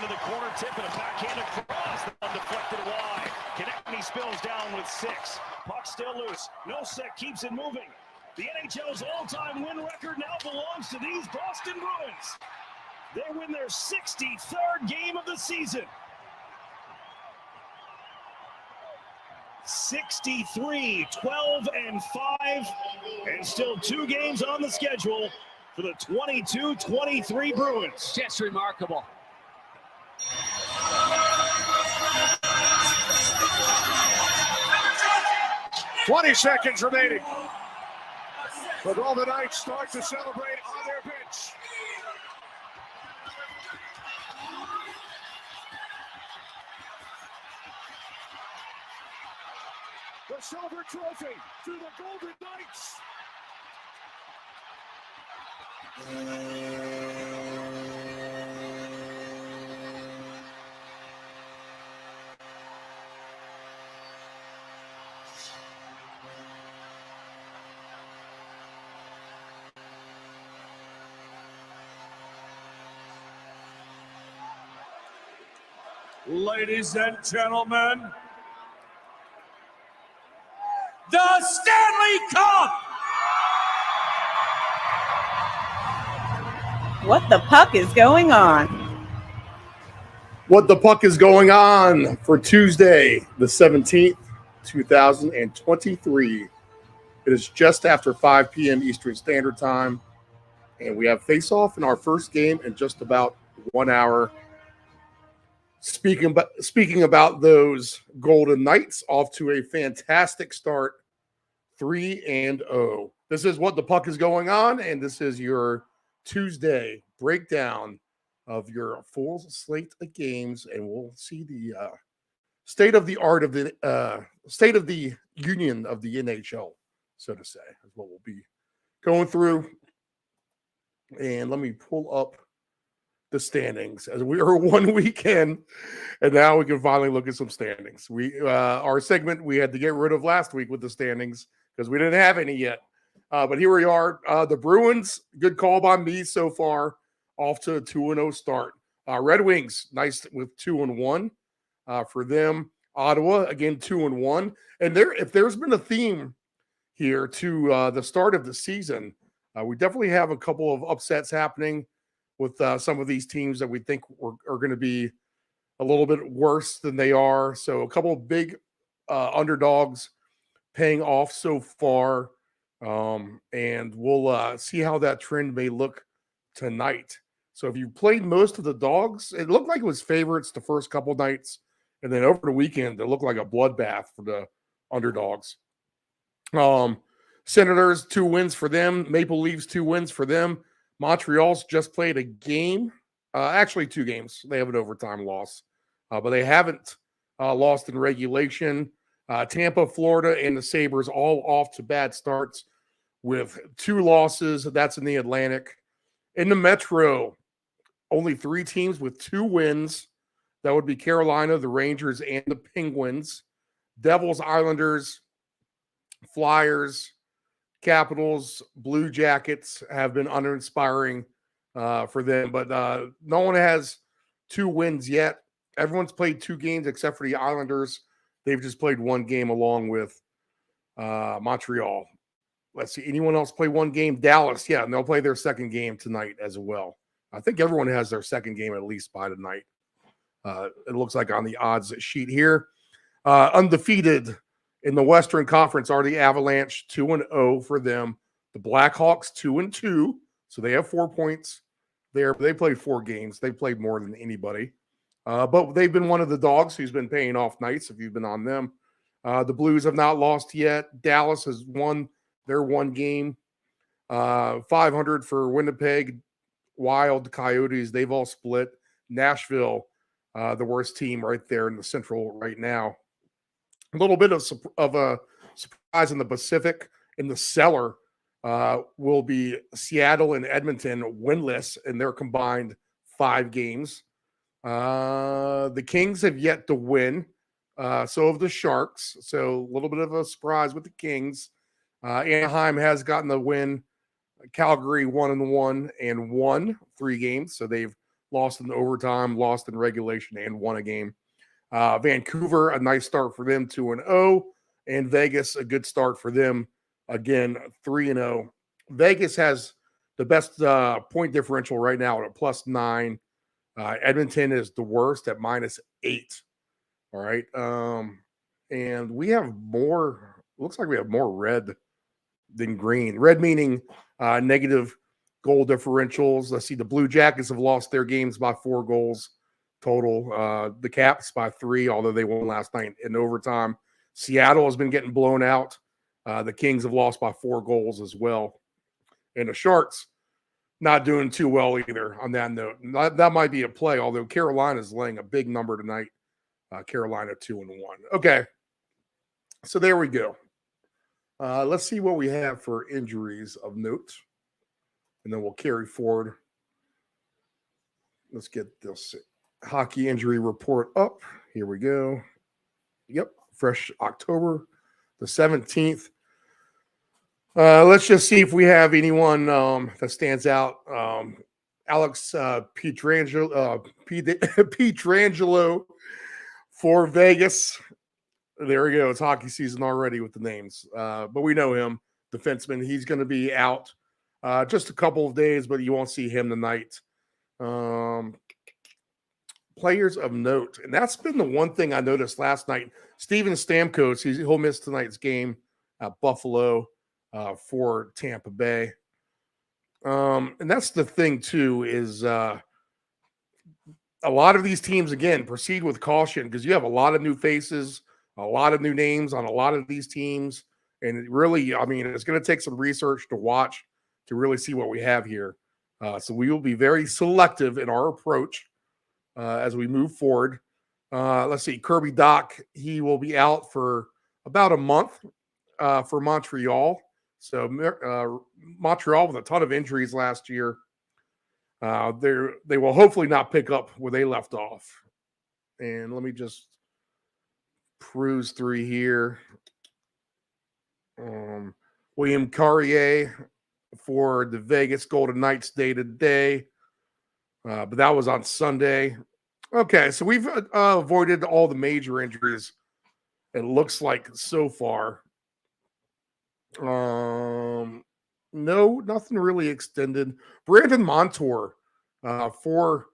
into the corner, tip and a backhand across. The one deflected wide. Konechny spills down with 6. Puck still loose. Nosek keeps it moving. The NHL's all-time win record now belongs to these Boston Bruins. They win their 63rd game of the season. 63, 12, and 5, and still 2 games on the schedule for the 22-23 Bruins. Just remarkable. "20 seconds remaining. The Golden Knights start to celebrate on their bench. The silver trophy to the Golden Knights. Ladies and gentlemen, the Stanley Cup! What the puck is going on? What the puck is going on for Tuesday, the 17th, 2023. It is just after 5 p.m. Eastern Standard Time, and we have face-off in our first game in just about 1 hour. Speaking about those Golden Knights, off to a fantastic start, 3-0. This is what the puck is going on, and this is your Tuesday breakdown of your full slate of games, and we'll see the state of the art of the state of the union of the NHL, so to say, is what we'll be going through. And let me pull up the standings, as we are 1 weekend, and now we can finally look at some standings. Our segment we had to get rid of last week with the standings because we didn't have any yet. But here we are. The Bruins, good call by me so far, off to a 2-0 start. Red Wings, nice with 2-1 for them. Ottawa, again, 2-1. And if there's been a theme here to the start of the season, we definitely have a couple of upsets happening with some of these teams that we think are going to be a little bit worse than they are. So a couple of big underdogs paying off so far. And we'll see how that trend may look tonight. So if you played most of the dogs, it looked like it was favorites the first couple nights. And then over the weekend, it looked like a bloodbath for the underdogs. Senators, 2 wins for them. Maple Leafs, 2 wins for them. Montreal's just played a game. Actually, 2 games. They have an overtime loss. But they haven't lost in regulation. Tampa, Florida, and the Sabres all off to bad starts with 2 losses. That's in the Atlantic. In the Metro, only 3 teams with 2 wins. That would be Carolina, the Rangers, and the Penguins. Devils, Islanders, Flyers, Capitals, Blue Jackets have been uninspiring for them. But no one has 2 wins yet. Everyone's played 2 games except for the Islanders. They've just played 1 game along with Montreal. Let's see. Anyone else play 1 game? Dallas, yeah, and they'll play their second game tonight as well. I think everyone has their second game at least by tonight. It looks like on the odds sheet here. Undefeated in the Western Conference are the Avalanche, 2-0 for them. The Blackhawks, 2-2, so they have 4 points there. They played 4 games. They played more than anybody. But they've been one of the dogs who's been paying off nights if you've been on them. The Blues have not lost yet. Dallas has won their 1 game. 500 for Winnipeg. Wild, Coyotes, they've all split. Nashville, the worst team right there in the Central right now. A little bit of a surprise in the Pacific. In the cellar will be Seattle and Edmonton winless in their combined 5 games. The Kings have yet to win. So have the Sharks. So a little bit of a surprise with the Kings. Anaheim has gotten the win. Calgary 1-1 and won 3 games. So they've lost in overtime, lost in regulation, and won a game. Vancouver, a nice start for them, 2-0. And Vegas, a good start for them, again, 3-0. Vegas has the best point differential right now at +9. Edmonton is the worst at -8. All right. And we have more, looks like we have more red than green. Red meaning negative goal differentials. Let's see, the Blue Jackets have lost their games by 4 goals total. The Caps by 3, although they won last night in overtime. Seattle has been getting blown out. The Kings have lost by 4 goals as well. And the Sharks not doing too well either on that note. That might be a play, although Carolina's laying a big number tonight. Carolina 2-1. Okay. So there we go. Let's see what we have for injuries of note. And then we'll carry forward. Let's get this hockey injury report up. Here we go. Yep. Fresh October the 17th. Let's just see if we have anyone that stands out. Alex Pietrangelo for Vegas. There we go. It's hockey season already with the names. But we know him, defenseman. He's going to be out just a couple of days, but you won't see him tonight. Players of note. And that's been the one thing I noticed last night. Steven Stamkos, he'll miss tonight's game at Buffalo for Tampa Bay. And that's the thing, too, is a lot of these teams, again, proceed with caution because you have a lot of new faces, a lot of new names on a lot of these teams. And it really, I mean, it's going to take some research to watch to really see what we have here. So we will be very selective in our approach as we move forward. Let's see, Kirby Dach, he will be out for about a month for Montreal. So Montreal with a ton of injuries last year. They will hopefully not pick up where they left off. And let me just cruise through here. William Carrier for the Vegas Golden Knights day-to-day. But that was on Sunday. Okay, so we've avoided all the major injuries, it looks like, so far. No, nothing really extended. Brandon Montour for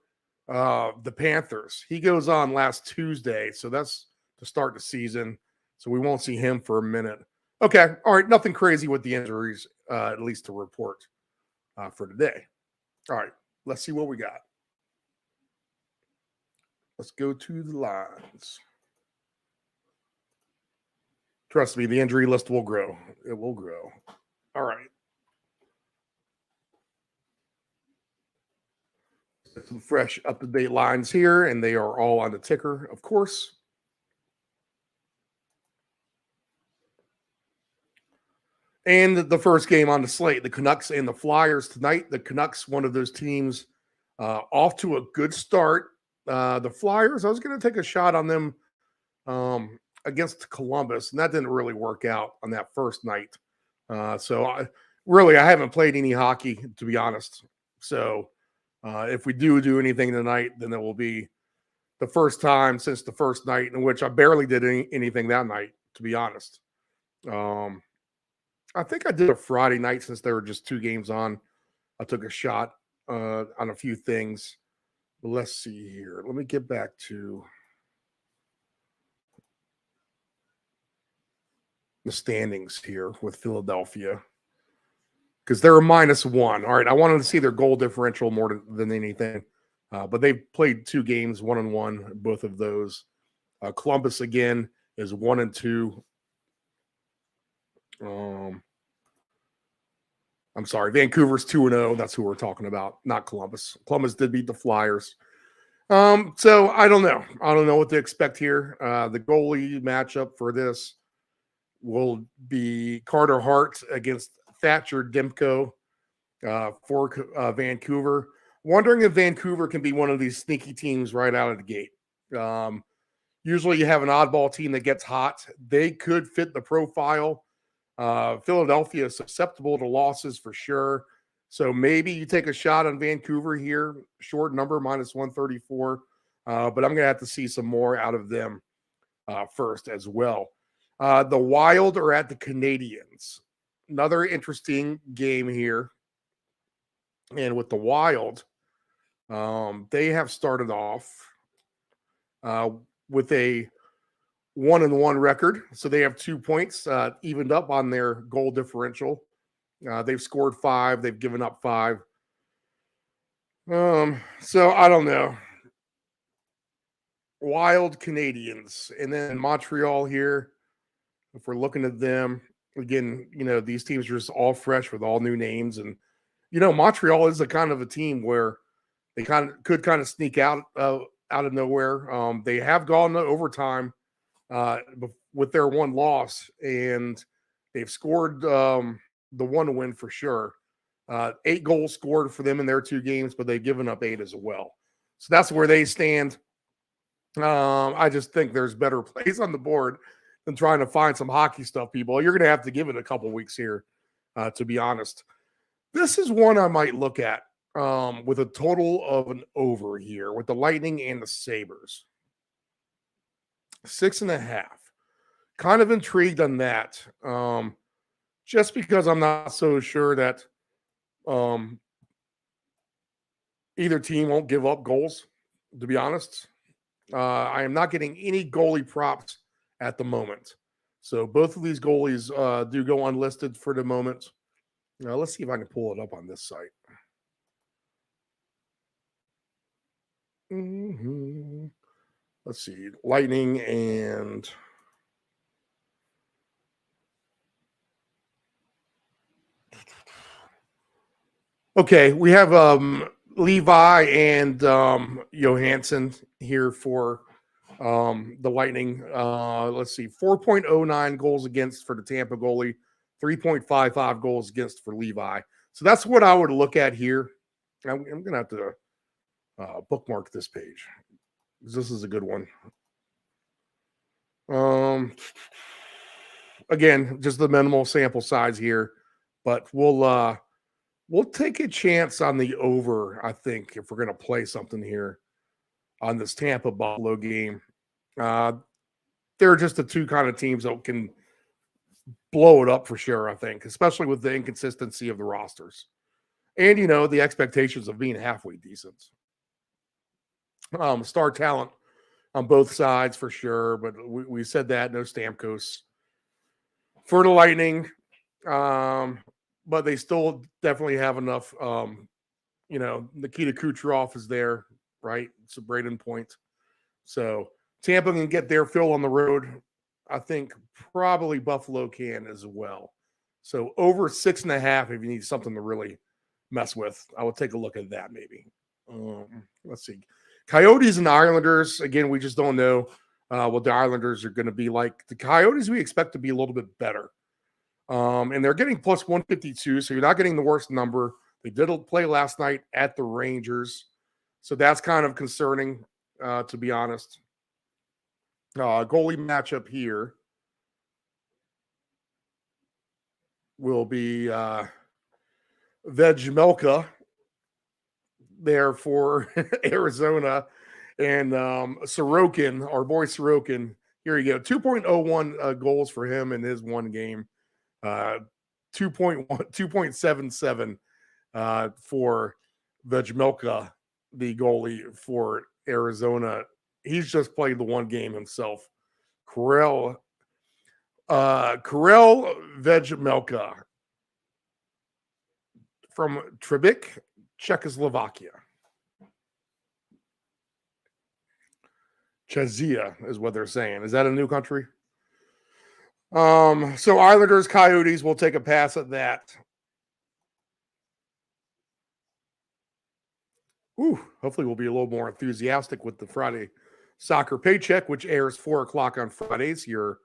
the Panthers. He goes on last Tuesday, so that's to start the season. So we won't see him for a minute. Okay, all right, nothing crazy with the injuries, at least to report for today. All right, let's see what we got. Let's go to the lines. Trust me, the injury list will grow. It will grow. All right. Some fresh, up-to-date lines here, and they are all on the ticker, of course. And the first game on the slate, the Canucks and the Flyers tonight. The Canucks, one of those teams, off to a good start. The Flyers, I was going to take a shot on them against Columbus, and that didn't really work out on that first night. So I haven't played any hockey, to be honest. So if we do anything tonight, then it will be the first time since the first night in which I barely did anything that night, to be honest. I think I did a Friday night since there were just 2 games on. I took a shot on a few things. But let's see here. Let me get back to the standings here with Philadelphia because they're a -1. All right, I wanted to see their goal differential more than anything, but they've played 2 games, 1-1, both of those. Columbus again is 1-2. I'm sorry, Vancouver's 2-0. That's who we're talking about, not Columbus. Columbus did beat the Flyers. So I don't know. I don't know what to expect here. The goalie matchup for this will be Carter Hart against Thatcher Demko for Vancouver. Wondering if Vancouver can be one of these sneaky teams right out of the gate. Usually you have an oddball team that gets hot. They could fit the profile. Philadelphia is susceptible to losses for sure. So maybe you take a shot on Vancouver here, short number minus 134. But I'm going to have to see some more out of them first as well. The Wild are at the Canadians. Another interesting game here. And with the Wild, they have started off with a 1-1 record. So they have 2 points evened up on their goal differential. They've scored 5. They've given up 5. So I don't know. Wild Canadians. And then Montreal here. If we're looking at them, again, these teams are just all fresh with all new names. And, Montreal is a kind of a team where they could sneak out of nowhere. They have gone to overtime with their one loss, and they've scored the one win for sure. 8 goals scored for them in their 2 games, but they've given up 8 as well. So that's where they stand. I just think there's better plays on the board than trying to find some hockey stuff, people. You're going to have to give it a couple weeks here, to be honest. This is one I might look at with a total of an over here with the Lightning and the Sabres. 6.5. Kind of intrigued on that. Just because I'm not so sure that either team won't give up goals, to be honest. I am not getting any goalie props at the moment. So both of these goalies do go unlisted for the moment. Let's see if I can pull it up on this site. Let's see. Lightning and... Okay, we have Levi and Johansson here for the Lightning. Let's see, 4.09 goals against for the Tampa goalie, 3.55 goals against for Levi. So that's what I would look at here. I'm going to have to bookmark this page because this is a good one. Again, just the minimal sample size here, but we'll take a chance on the over, I think, if we're going to play something here on this Tampa Buffalo game. They're just the 2 kind of teams that can blow it up for sure, I think, especially with the inconsistency of the rosters. And, the expectations of being halfway decent. Star talent on both sides for sure, but we said that, no Stamkos. For the Lightning, but they still definitely have enough. Nikita Kucherov is there, right? It's a Braden Point. So Tampa can get their fill on the road. I think probably Buffalo can as well. So over 6.5 if you need something to really mess with. I would take a look at that maybe. Let's see. Coyotes and Islanders. Again, we just don't know what the Islanders are going to be like. The Coyotes we expect to be a little bit better. And they're getting plus 152, so you're not getting the worst number. They did play last night at the Rangers, so that's kind of concerning, to be honest. Goalie matchup here will be Vejmelka there for Arizona, and Sorokin, our boy Sorokin. Here you go, 2.01 goals for him in his one game. 2.77 for Vejmelka, the goalie for Arizona. He's just played the one game himself. Karel Vejmelka from Trebek, Czechoslovakia. Czechia is what they're saying. Is that a new country? So Islanders, Coyotes, will take a pass at that. Hopefully we'll be a little more enthusiastic with the Friday Soccer Paycheck, which airs 4:00 on Fridays, your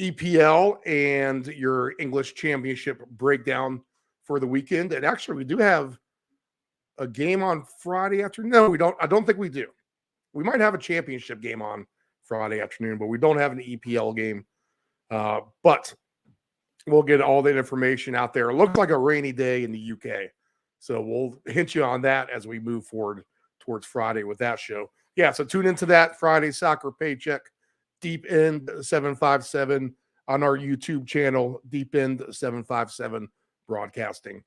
EPL and your English Championship breakdown for the weekend. And actually, we do have a game on Friday afternoon. No, we don't. I don't think we do. We might have a championship game on Friday afternoon, but we don't have an EPL game. But we'll get all that information out there. It looks like a rainy day in the UK. So we'll hint you on that as we move forward towards Friday with that show. Yeah, so tune into that Friday Soccer Paycheck, Deep End 757 on our YouTube channel, Deep End 757 Broadcasting.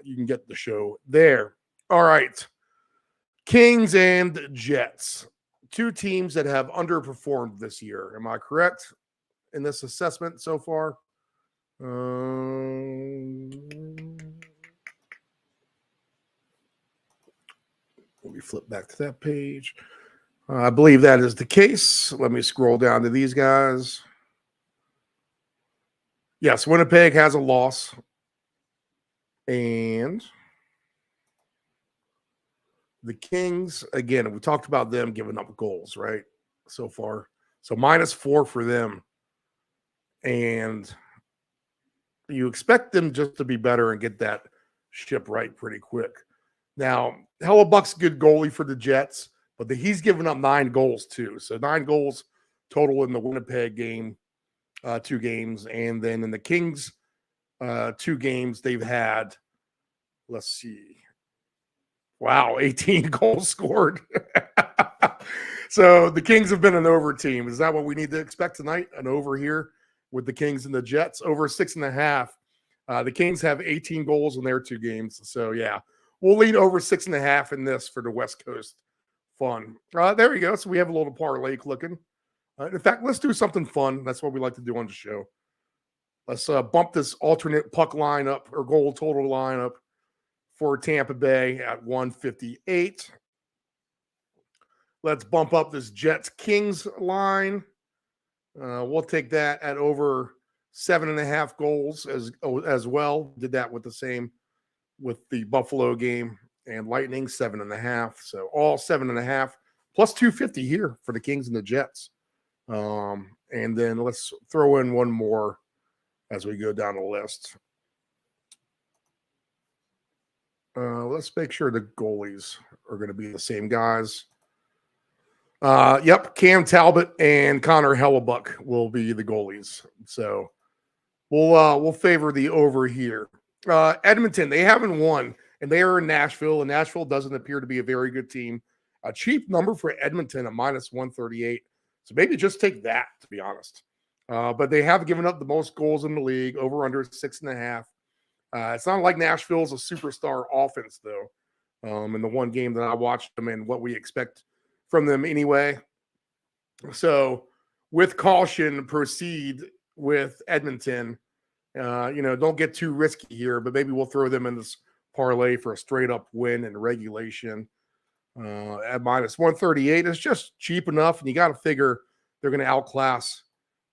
You can get the show there. All right. Kings and Jets, two teams that have underperformed this year. Am I correct in this assessment so far? Let me flip back to that page. I believe that is the case. Let me scroll down to these guys. Yes, Winnipeg has a loss. And the Kings, again, we talked about them giving up goals, right? So far. So -4 for them. And you expect them just to be better and get that ship right pretty quick. Now, Hellebuck's a good goalie for the Jets, but he's given up 9 goals too. So 9 goals total in the Winnipeg game, 2 games. And then in the Kings, 2 games, they've had, let's see, wow, 18 goals scored. So the Kings have been an over team. Is that what we need to expect tonight? An over here with the Kings and the Jets? Over 6.5. The Kings have 18 goals in their 2 games. So, yeah, we'll lead over 6.5 in this for the West Coast fun. There we go. So we have a little parlay clicking. In fact, let's do something fun. That's what we like to do on the show. Let's bump this alternate puck line up or goal total line up for Tampa Bay at 158. Let's bump up this Jets-Kings line. We'll take that at over 7.5 goals as well. Did that with the same with the Buffalo game and Lightning, 7.5. So all 7.5 plus 250 here for the Kings and the Jets. And then let's throw in one more as we go down the list. Let's make sure the goalies are going to be the same guys. Yep, Cam Talbot and Connor Hellebuck will be the goalies. So we'll favor the over here. Edmonton, they haven't won, and they are in Nashville, and Nashville doesn't appear to be a very good team. A cheap number for Edmonton at -138. So maybe just take that, to be honest. But they have given up the most goals in the league, over under 6.5. It's not like Nashville's a superstar offense, though, in the one game that I watched them and what we expect from them anyway. So with caution, proceed with Edmonton. Don't get too risky here, but maybe we'll throw them in this parlay for a straight-up win in regulation. At -138 is just cheap enough, and you got to figure they're going to outclass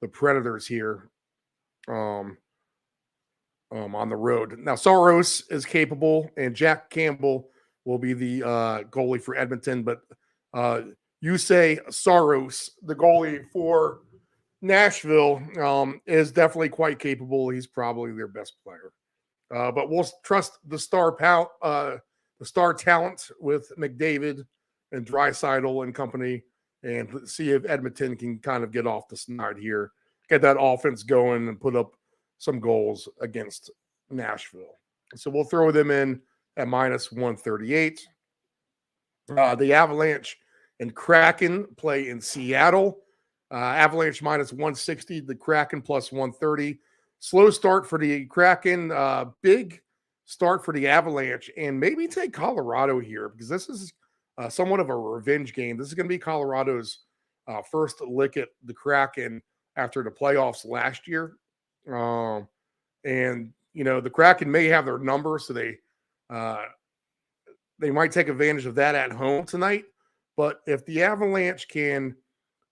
the Predators here on the road. Now, Saros is capable, and Jack Campbell will be the goalie for Edmonton, but you say Saros, the goalie for Nashville, is definitely quite capable. He's probably their best player. But we'll trust the star talent with McDavid and Draisaitl and company, and see if Edmonton can kind of get off the snide here, get that offense going, and put up some goals against Nashville. So we'll throw them in at -138. The Avalanche and Kraken play in Seattle. Avalanche -160, the Kraken +130. Slow start for the Kraken, big start for the Avalanche, and maybe take Colorado here because this is somewhat of a revenge game. This is going to be Colorado's first lick at the Kraken after the playoffs last year. And, the Kraken may have their number, so they might take advantage of that at home tonight. But if the Avalanche can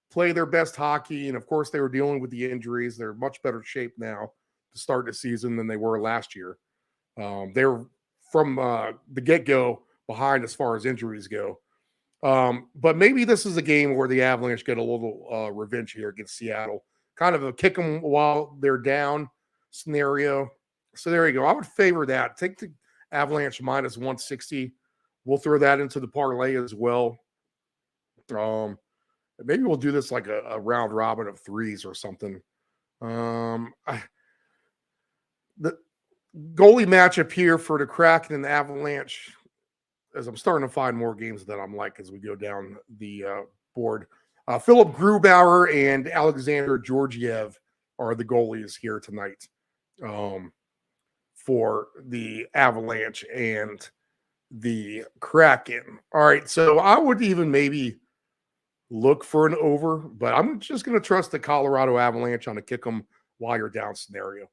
play their best hockey, and of course they were dealing with the injuries, they're in much better shape now to start the season than they were last year. They're from the get-go behind as far as injuries go. But maybe this is a game where the Avalanche get a little revenge here against Seattle. Kind of a kick them while they're down scenario. So there you go. I would favor that. Take the Avalanche -160. We'll throw that into the parlay as well. Maybe we'll do this like a round robin of threes or something. The Goalie matchup here for the Kraken and the Avalanche, as I'm starting to find more games that I'm like as we go down the board. Philip Grubauer and Alexander Georgiev are the goalies here tonight for the Avalanche and the Kraken. All right, so I would even maybe look for an over, but I'm just going to trust the Colorado Avalanche on a kick 'em while you're down scenario.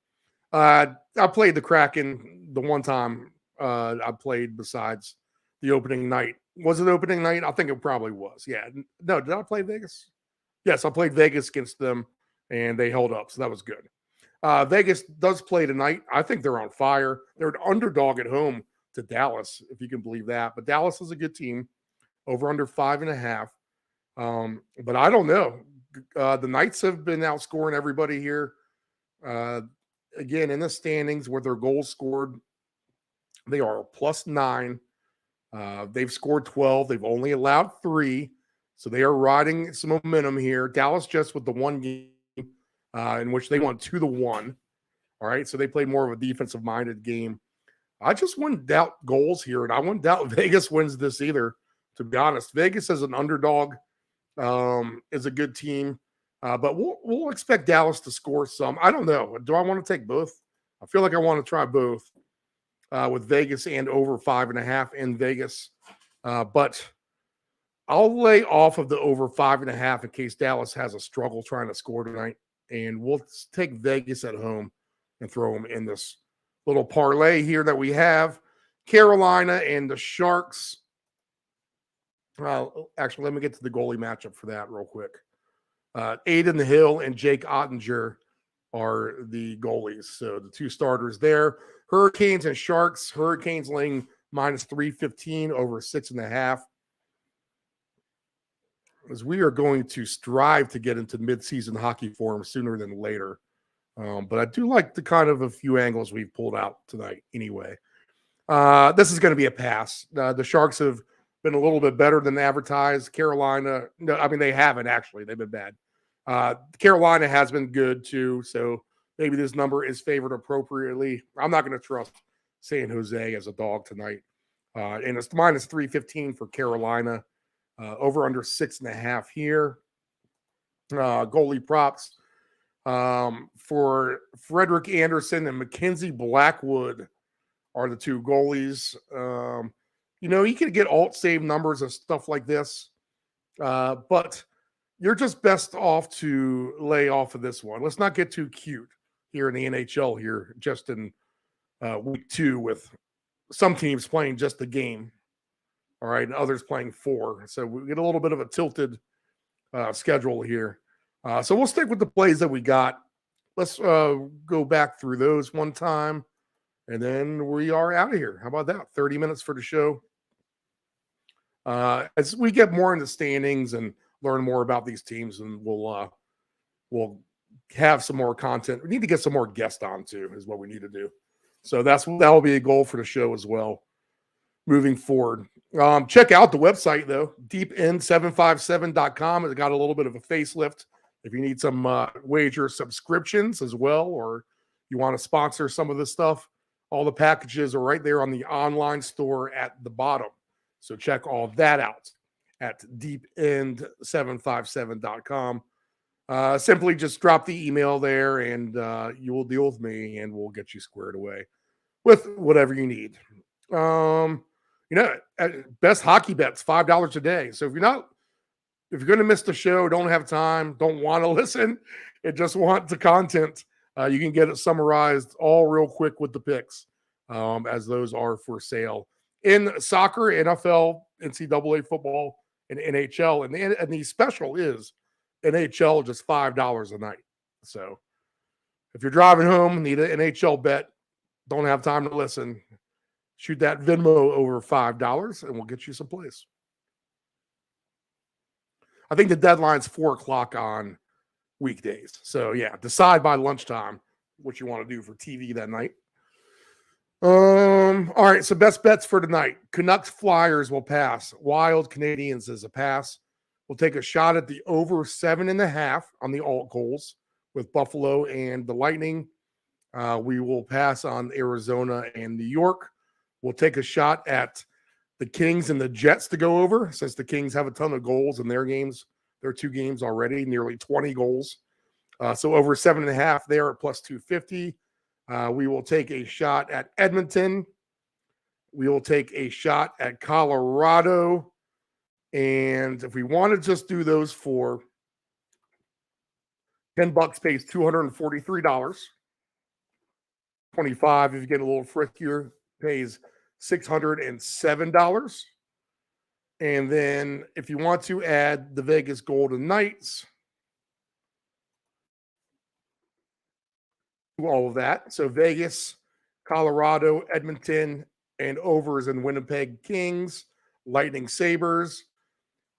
I played the Kraken the one time I played besides the opening night. Was it opening night? I think it probably was. Yeah. No, did I play Vegas? Yes, I played Vegas against them, and they held up, so that was good. Vegas does play tonight. I think they're on fire. They're an underdog at home to Dallas, if you can believe that. But Dallas is a good team, over under 5.5. But I don't know. The Knights have been outscoring everybody here. Again, in the standings where their goals scored, they are +9. They've scored 12. They've only allowed 3. So they are riding some momentum here. Dallas just with the one game in which they won 2-1. All right. So they played more of a defensive minded game. I just wouldn't doubt goals here, and I wouldn't doubt Vegas wins this either, to be honest. Vegas as an underdog is a good team. But we'll expect Dallas to score some. I don't know. Do I want to take both? I feel like I want to try both with Vegas and over 5.5 in Vegas. But I'll lay off of the over 5.5 in case Dallas has a struggle trying to score tonight. And we'll take Vegas at home and throw them in this little parlay here that we have. Carolina and the Sharks. Actually, let me get to the goalie matchup for that real quick. Aiden Hill and Jake Ottinger are the goalies. So the two starters there. Hurricanes and Sharks. Hurricanes laying -315 over 6.5. As we are going to strive to get into midseason hockey form sooner than later. But I do like the kind of a few angles we've pulled out tonight anyway. This is going to be a pass. The Sharks have been a little bit better than advertised. Carolina, no, I mean, they haven't actually. They've been bad. Carolina has been good too, so maybe this number is favored appropriately. I'm not going to trust San Jose as a dog tonight. And it's -315 for Carolina. Over under 6.5 here. Goalie props for Frederick Anderson and Mackenzie Blackwood are the two goalies. You can get alt save numbers and stuff like this, but you're just best off to lay off of this one. Let's not get too cute here in the NHL here, just in week 2 with some teams playing just the game, all right, and others playing 4. So we get a little bit of a tilted schedule here. So we'll stick with the plays that we got. Let's go back through those one time, and then we are out of here. How about that? 30 minutes for the show. As we get more into standings and learn more about these teams, and we'll have some more content. We need to get some more guests on too, is what we need to do. So that will be a goal for the show as well moving forward. Check out the website though, deepend757.com. It's got a little bit of a facelift. If you need some wager subscriptions as well, or you want to sponsor some of this stuff, all the packages are right there on the online store at the bottom. So check all that out at deepend757.com. Simply just drop the email there and you will deal with me and we'll get you squared away with whatever you need. Best hockey bets, $5 a day. So if you're going to miss the show, don't have time, don't want to listen, and just want the content, you can get it summarized all real quick with the picks, as those are for sale in soccer, NFL, NCAA football, and NHL. And the special is NHL just $5 a night. So if you're driving home, need an NHL bet, don't have time to listen, shoot that Venmo over $5 and we'll get you some plays. I think the deadline's 4:00 on weekdays. So yeah, decide by lunchtime what you want to do for TV that night. All right, so best bets for tonight. Canucks Flyers will pass. Wild Canadians is a pass. We'll take a shot at the over 7.5 on the alt goals with Buffalo and the Lightning. We will pass on Arizona and New York. We'll take a shot at the Kings and the Jets to go over, since the Kings have a ton of goals in their games. Their 2 games already, nearly 20 goals. So over 7.5 there at plus 250. We will take a shot at Edmonton. We will take a shot at Colorado. And if we want to just do those for $10 pays $243. 25 if you get a little friskier pays $607. And then if you want to add the Vegas Golden Knights to all of that, so Vegas, Colorado, Edmonton, and overs in Winnipeg Kings, Lightning Sabres,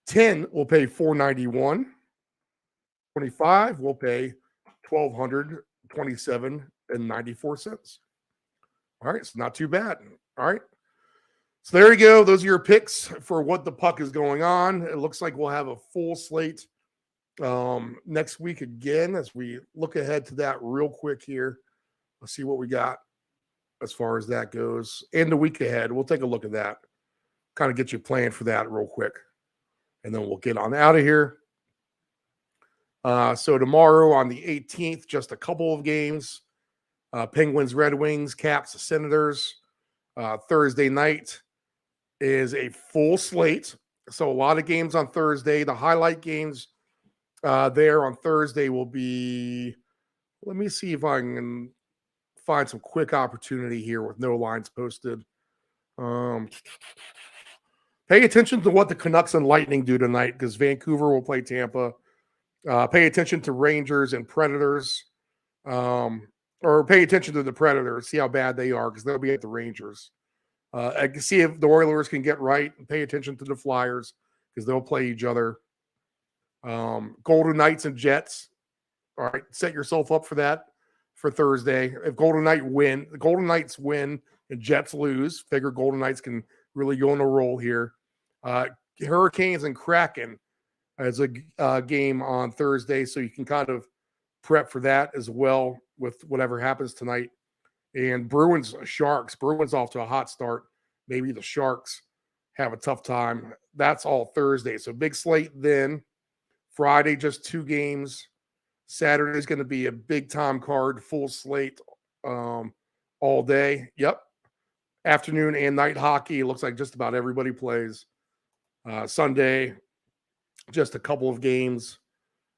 10 will pay $491. 25 will pay $1,227.94. All right, so not too bad. All right. So there you go. Those are your picks for what the puck is going on. It looks like we'll have a full slate next week again as we look ahead to that real quick here. Let's see what we got as far as that goes. And the week ahead, we'll take a look at that. Kind of get you planned for that real quick. And then we'll get on out of here. So tomorrow on the 18th, just a couple of games. Penguins, Red Wings, Caps, Senators. Thursday night is a full slate. So a lot of games on Thursday. The highlight games there on Thursday will be, let me see if I can find some quick opportunity here with no lines posted. Pay attention to what the Canucks and Lightning do tonight, because Vancouver will play Tampa. Pay attention to Rangers and Predators. Or pay attention to the Predators, see how bad they are, because they'll be at the Rangers. I can see if the Oilers can get right, and pay attention to the Flyers, because they'll play each other. Golden Knights and Jets. All right, set yourself up for that for Thursday. If the Golden Knights win and Jets lose, figure Golden Knights can really go on a roll here. Hurricanes and Kraken as a game on Thursday, so you can kind of prep for that as well with whatever happens tonight. And Bruins, Sharks. Bruins off to a hot start. Maybe the Sharks have a tough time. That's all Thursday. So big slate then. Friday, just 2 games. Saturday is going to be a big time card, full slate all day. Yep. Afternoon and night hockey. It looks like just about everybody plays. Sunday, just a couple of games.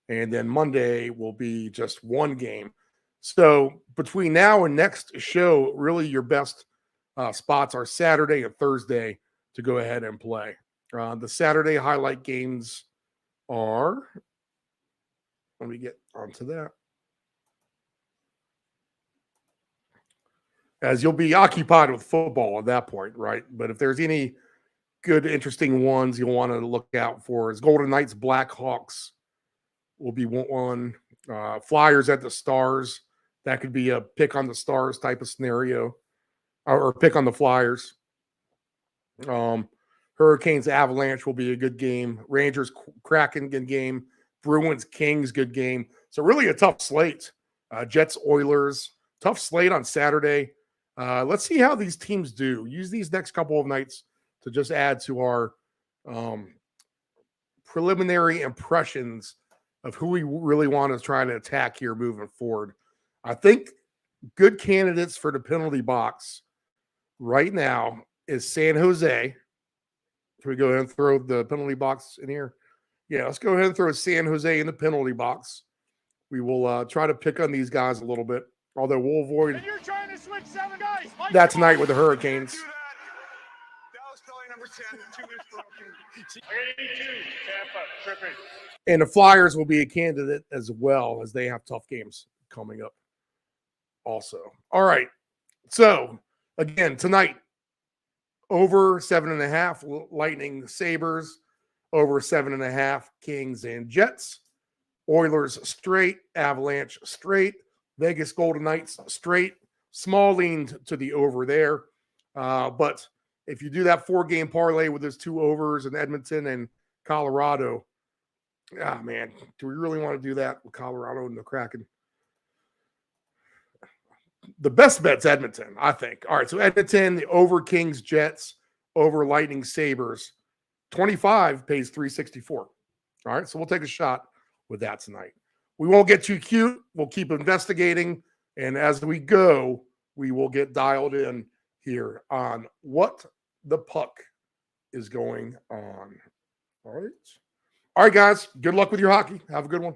And then Monday will be just 1 game. So between now and next show, really your best spots are Saturday and Thursday to go ahead and play. The Saturday highlight games are, let me get onto that, as you'll be occupied with football at that point, right? But if there's any good, interesting ones you'll want to look out for, is Golden Knights, Blackhawks will be one. Flyers at the Stars. That could be a pick on the Stars type of scenario, or pick on the Flyers. Hurricanes, Avalanche will be a good game. Rangers, Kraken, good game. Bruins, Kings, good game. So really a tough slate. Jets, Oilers, tough slate on Saturday. Let's see how these teams do. Use these next couple of nights to just add to our preliminary impressions of who we really want to try to attack here moving forward. I think good candidates for the penalty box right now is San Jose. Can we go ahead and throw the penalty box in here? Yeah, let's go ahead and throw San Jose in the penalty box. We will try to pick on these guys a little bit, although we'll avoid that tonight with the Hurricanes. And the Flyers will be a candidate as well, as they have tough games coming up also. All right. So, again, tonight, over 7.5 Lightning Sabres, over 7.5 Kings and Jets, Oilers straight, Avalanche straight, Vegas Golden Knights straight, small lean to the over there. But if you do that 4-game parlay with those 2 overs in Edmonton and Colorado, man, do we really want to do that with Colorado and the Kraken? the best bet's Edmonton, I think. All right, so Edmonton, the over Kings, Jets, over Lightning, Sabres. 25 pays 364. All right, so we'll take a shot with that tonight. We won't get too cute. We'll keep investigating. And as we go, we will get dialed in here on what the puck is going on. All right. All right, guys. Good luck with your hockey. Have a good one.